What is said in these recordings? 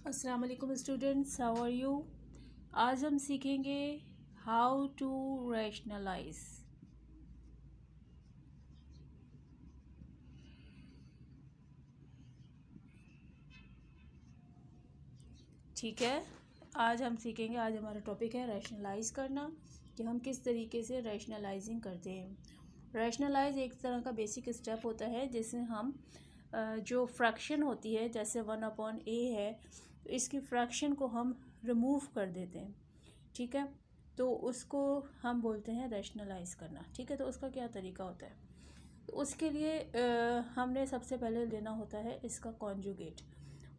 अस्सलाम वालेकुम students, how are you. आज हम सीखेंगे हाउ टू रैशनलाइज। ठीक है, आज हम सीखेंगे, आज हमारा टॉपिक है रैशनलाइज करना, कि हम किस तरीके से रैशनलाइजिंग करते हैं। रैशनलाइज एक तरह का बेसिक स्टेप होता है जिसमें हम जो फ्रैक्शन होती है, जैसे 1/a है, तो इसकी फ्रैक्शन को हम रिमूव कर देते हैं। ठीक है, तो उसको हम बोलते हैं रैशनलाइज करना। ठीक है, तो उसका क्या तरीका होता है। तो उसके लिए हमने सबसे पहले लेना होता है इसका conjugate.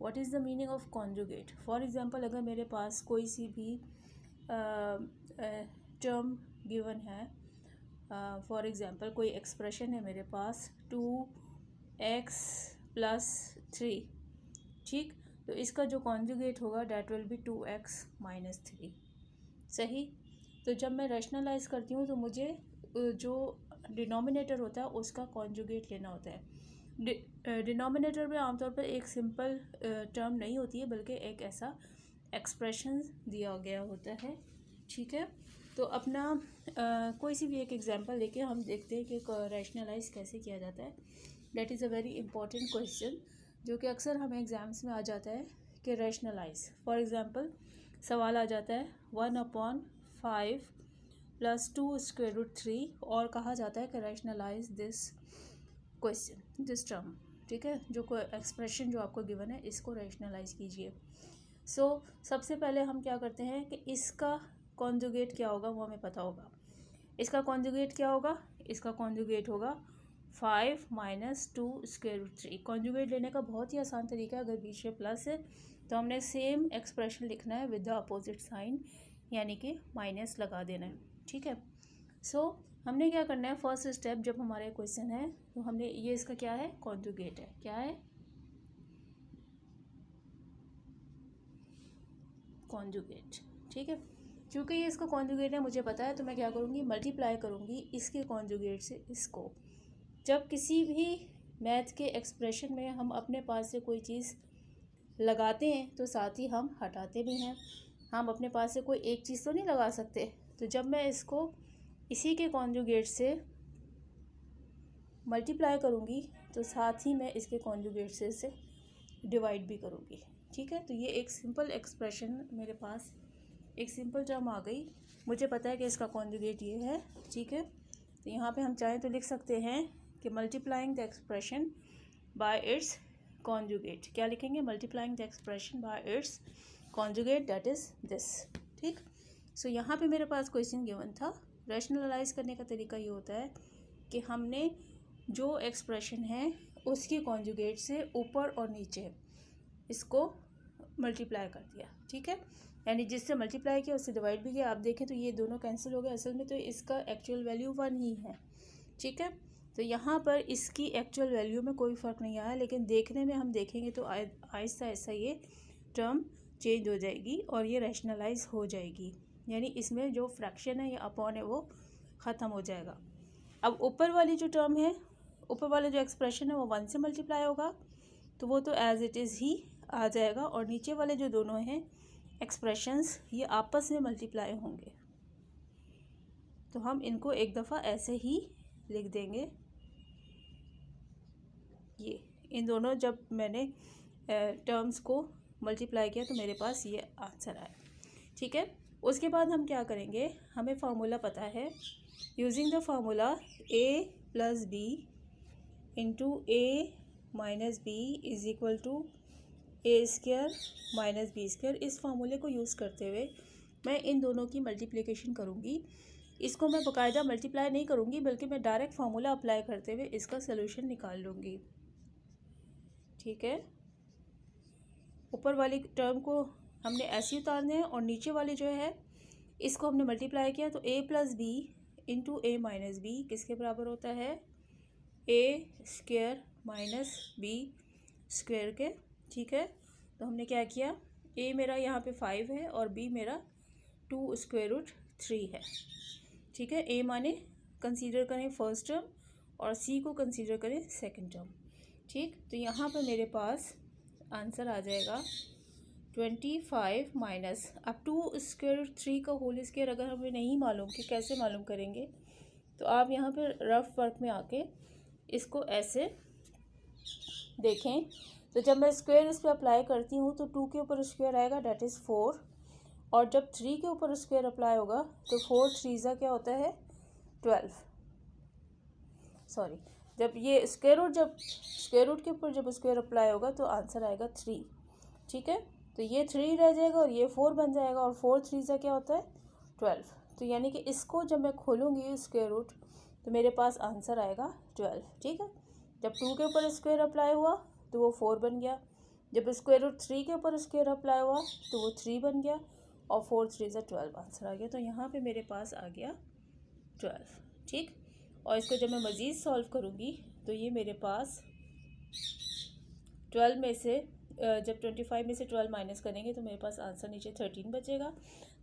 What is the meaning of conjugate. For example, अगर मेरे पास कोई सी भी टर्म गिवन है, फॉर एग्जांपल कोई एक्सप्रेशन है मेरे पास 2x+3। ठीक, तो इसका जो कॉन्जुगेट होगा डैट विल बी 2x-3। सही। तो जब मैं रैशनलाइज करती हूँ तो मुझे जो डिनोमिनेटर होता है उसका कॉन्जुगेट लेना होता है। डिनोमिनेटर में आमतौर पर एक सिंपल टर्म नहीं होती है, बल्कि एक ऐसा एक्सप्रेशन दिया गया होता है। ठीक है, तो अपना कोई सी भी एक एग्जांपल लेके हम देखते हैं कि रैशनलाइज कैसे किया जाता है। That is a very important question जो कि अक्सर हमें एग्ज़ाम्स में आ जाता है कि रैशनलाइज। फॉर एग्ज़ाम्पल सवाल आ जाता है 1/5 + 2√3 और कहा जाता है कि rationalise this question, this term. ठीक है, जो कोई एक्सप्रेशन जो आपको गिवन है इसको रैशनलाइज कीजिए। सबसे पहले हम क्या करते हैं कि इसका कॉन्जुगेट क्या होगा वो हमें पता होगा। इसका कॉन्जुगेट क्या होगा, इसका कॉन्जुगेट होगा 5 - 2√3। कॉन्जुगेट लेने का बहुत ही आसान तरीका है। अगर बीच में प्लस है तो हमने सेम एक्सप्रेशन लिखना है विद द अपोजिट साइन, यानी कि माइनस लगा देना है। ठीक है, हमने क्या करना है, फर्स्ट स्टेप जब हमारे क्वेश्चन है तो हमने ये इसका क्या है, कॉन्जुगेट है। क्या है, कॉन्जुगेट। ठीक है, चूँकि ये इसका कॉन्जुगेट है मुझे पता है, तो मैं क्या करूँगी, मल्टीप्लाई करूँगी इसके कॉन्जुगेट से इसको। जब किसी भी मैथ के एक्सप्रेशन में हम अपने पास से कोई चीज़ लगाते हैं तो साथ ही हम हटाते भी हैं। हम अपने पास से कोई एक चीज़ तो नहीं लगा सकते। तो जब मैं इसको इसी के कॉन्जुगेट से मल्टीप्लाई करूँगी तो साथ ही मैं इसके कॉन्जुगेट से इसे डिवाइड भी करूँगी। ठीक है, तो ये एक सिंपल एक्सप्रेशन मेरे पास, एक सिंपल टर्म आ गई। मुझे पता है कि इसका कॉन्जुगेट ये है। ठीक है, तो यहाँ पे हम चाहें तो लिख सकते हैं कि multiplying the expression by it's conjugate. क्या लिखेंगे, multiplying the expression by it's conjugate, that is this. ठीक, यहाँ पे मेरे पास क्वेश्चन गिवन था। रैशनलाइज करने का तरीका ये होता है कि हमने जो एक्सप्रेशन है उसके कॉन्जुगेट से ऊपर और नीचे इसको मल्टीप्लाई कर दिया। ठीक है, यानी जिससे मल्टीप्लाई किया उससे डिवाइड भी किया। आप देखें तो ये दोनों कैंसिल हो गए, असल में तो इसका एक्चुअल वैल्यू 1 ही है। ठीक है, तो यहाँ पर इसकी एक्चुअल वैल्यू में कोई फ़र्क नहीं आया, लेकिन देखने में हम देखेंगे तो आहिस्ता आहिस्ता ये टर्म चेंज हो जाएगी और ये रैशनलाइज हो जाएगी, यानी इसमें जो फ्रैक्शन है या अपॉन है वो ख़त्म हो जाएगा। अब ऊपर वाली जो टर्म है, ऊपर वाला जो एक्सप्रेशन है वो 1 से मल्टीप्लाई होगा तो वो तो एज इट इज़ ही आ जाएगा, और नीचे वाले जो दोनों हैं एक्सप्रेशंस ये आपस में मल्टीप्लाई होंगे। तो हम इनको एक दफ़ा ऐसे ही लिख देंगे। ये इन दोनों जब मैंने टर्म्स को मल्टीप्लाई किया तो मेरे पास ये आंसर आया। ठीक है, उसके बाद हम क्या करेंगे, हमें फार्मूला पता है। Using the formula a + b into a - b is equal to a² - b²। इस फार्मूले को यूज़ करते हुए मैं इन दोनों की मल्टीप्लिकेशन करूँगी। इसको मैं बाकायदा मल्टीप्लाई नहीं करूँगी, बल्कि मैं डायरेक्ट फार्मूला अप्लाई करते हुए इसका सलूशन निकाल लूँगी। ठीक है, ऊपर वाली टर्म को हमने ऐसे उतारना है और नीचे वाली जो है इसको हमने मल्टीप्लाई किया तो a + b into a - b किसके बराबर होता है, a² - b² के। ठीक है, तो हमने क्या किया, a मेरा यहाँ पे 5 है और b मेरा 2√3 है। ठीक है, a माने कंसीडर करें फर्स्ट टर्म और c को कंसीडर करें सेकंड टर्म। ठीक, तो यहाँ पर मेरे पास आंसर आ जाएगा 25 माइनस, अब 2 स्क्वायर रूट 3 का होल स्क्वायर अगर हमें नहीं मालूम कि कैसे मालूम करेंगे, तो आप यहाँ पे रफ वर्क में आके इसको ऐसे देखें। तो जब मैं स्क्वायर इस पर अप्लाई करती हूँ तो 2 के ऊपर स्क्वायर आएगा, डेट इज़ 4, और जब 3 के ऊपर स्क्वायर अप्लाई होगा तो 4 3 ज़ा क्या होता है 12, सॉरी, जब ये स्क्वायर रूट के ऊपर जब स्क्वायर अप्लाई होगा तो आंसर आएगा 3, ठीक है। तो ये 3 रह जाएगा और ये 4 बन जाएगा, और 4 3 ज़ा क्या होता है 12। तो यानी कि इसको जब मैं खोलूँगी स्क्वायर रूट तो मेरे पास आंसर आएगा 12, ठीक है। जब 2 के ऊपर स्क्वायर अप्लाई हुआ तो वो 4 बन गया, जब स्क्वायर रूट 3 के ऊपर स्क्वायर अप्लाई हुआ तो वो 3 बन गया, और 4 3 ज़ा 12 आंसर आ गया। तो यहाँ पे मेरे पास आ गया 12, ठीक। और इसको जब मैं मज़ीद सॉल्व करूँगी तो ये मेरे पास 12 में से जब 25 में से 12 माइनस करेंगे तो मेरे पास आंसर नीचे 13 बचेगा।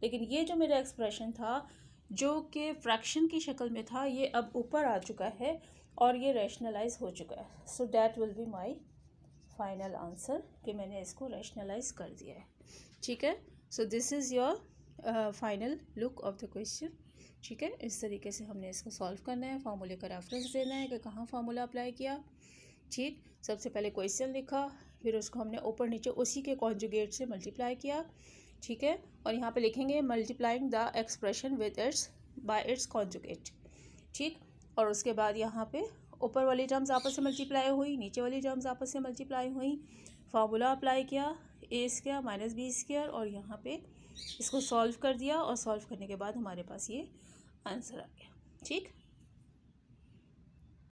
लेकिन ये जो मेरा एक्सप्रेशन था जो कि फ्रैक्शन की शक्ल में था, ये अब ऊपर आ चुका है और ये रैशनलाइज हो चुका है। So that will be my final answer कि मैंने इसको रैशनलाइज कर दिया है, ठीक है। So this is your final look of the question, ठीक है। इस तरीके से हमने इसको सॉल्व करना है, फार्मूले का रेफरेंस देना है कि कहाँ फार्मूला अप्लाई किया, ठीक। सबसे पहले क्वेश्चन लिखा, फिर उसको हमने ऊपर नीचे उसी के कॉन्जुगेट से मल्टीप्लाई किया, ठीक है। और यहाँ पे लिखेंगे multiplying the expression with it's by it's conjugate, ठीक। और उसके बाद यहाँ पे ऊपर वाली टर्म्स आपस से मल्टीप्लाई हुई, नीचे वाली टर्म्स आपस से मल्टीप्लाई हुई, फार्मूला अप्लाई किया ए स्क्वायर माइनस बी स्क्वायर, और यहाँ पे इसको सॉल्व कर दिया, और सॉल्व करने के बाद हमारे पास ये आंसर आ गया, ठीक।